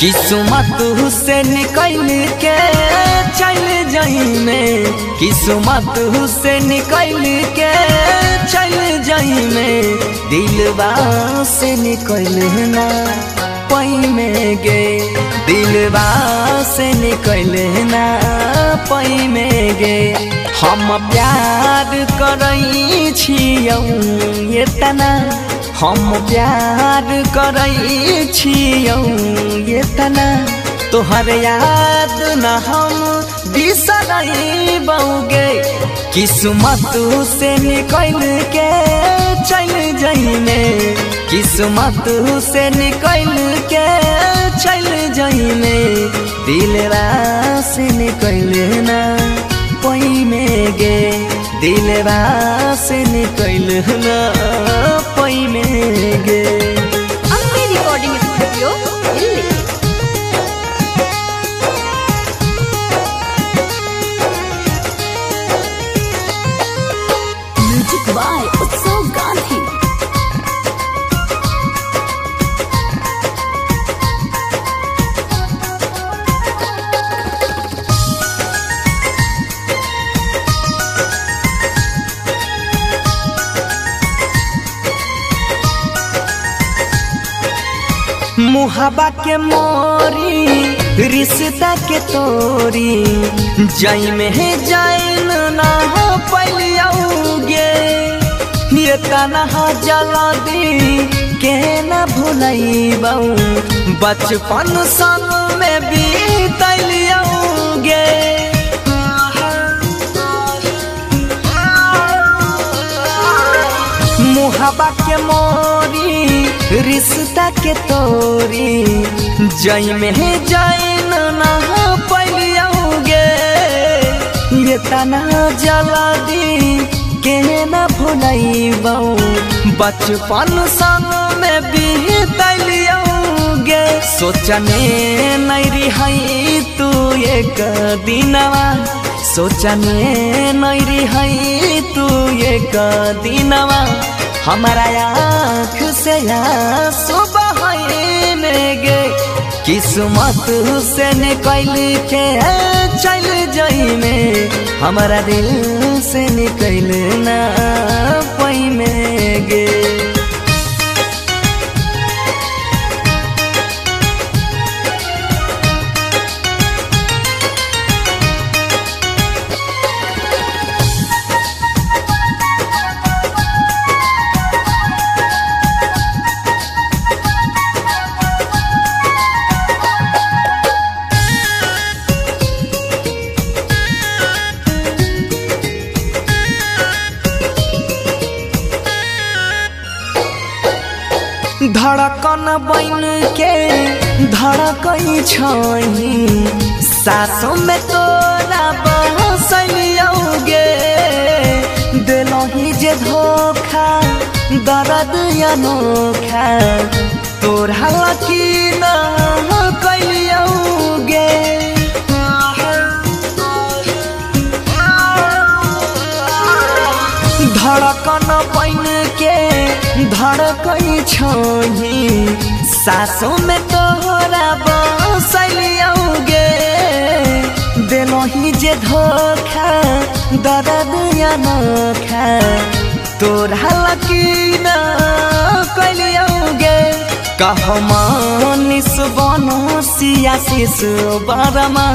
किस्मत से निकल के चल जाई में, किस्मत से निकल के चल जाई में, दिलवा से निकलना पई में गे, दिलवा से निकलना पई में गे। हम प्यार करई छियौ ये तना, हम प्यार करई छियौ ये तना, तोहर याद न हम बिसरई बौगे। किस्मत से निकल के चल जाई में, किस्मत से निकल के चल जाई में, दिलवा से निकलना पई में गे, दिलवा से निकलना पई में गे। Ambe recording studio Delhi. Music by Utsav Gandhi. मुहाबा के मोरी रिश्ता के तोरी, जाई में जाइन ना हो पलियाऊगे। ये तना जला दी के न भुलैबऊ, बचपन संग में बीतलियाऊगे। मुहाबा के मोरी रिश्ता के तोरी, जाई में जाइन ना पलियाऊगे। ये तना जला दी के न भुलैबऊ, बचपन संग में बीतलियाऊगे। सोचने नहीं रही तू एक दिनवा, सोचने नहीं रही तू एक दिनवा, हमारा आँख से आंसू बहाई में गे। किस्मत से निकल के चल जाई में, हमारा दिल से निकलना पई में गे। धड़कन बन के धड़कई छही, सासों में तोरा बहसलियोगे। दिलही जे धोखा दर्द अनोखा, तोरा लकी न कलियोगे। धड़कन बन के धड़कई छही, सासों में तोहरा बसलियोगे। दिलही जे धोखा दर्द अनोखा, तोरा लकी न कलियोगे। कहमानिस बनो सियासिस बरमा,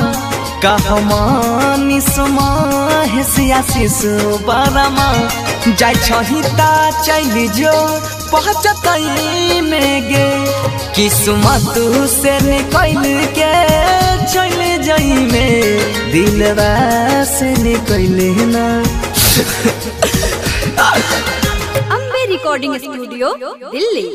कहमानिस माहेसियासिस बरमा, जाय छही ता चल जो पहुँचतई में गे। किस्मत से निकल के चल जाई में, दिलवा से निकलना। Ambe recording studio Delhi.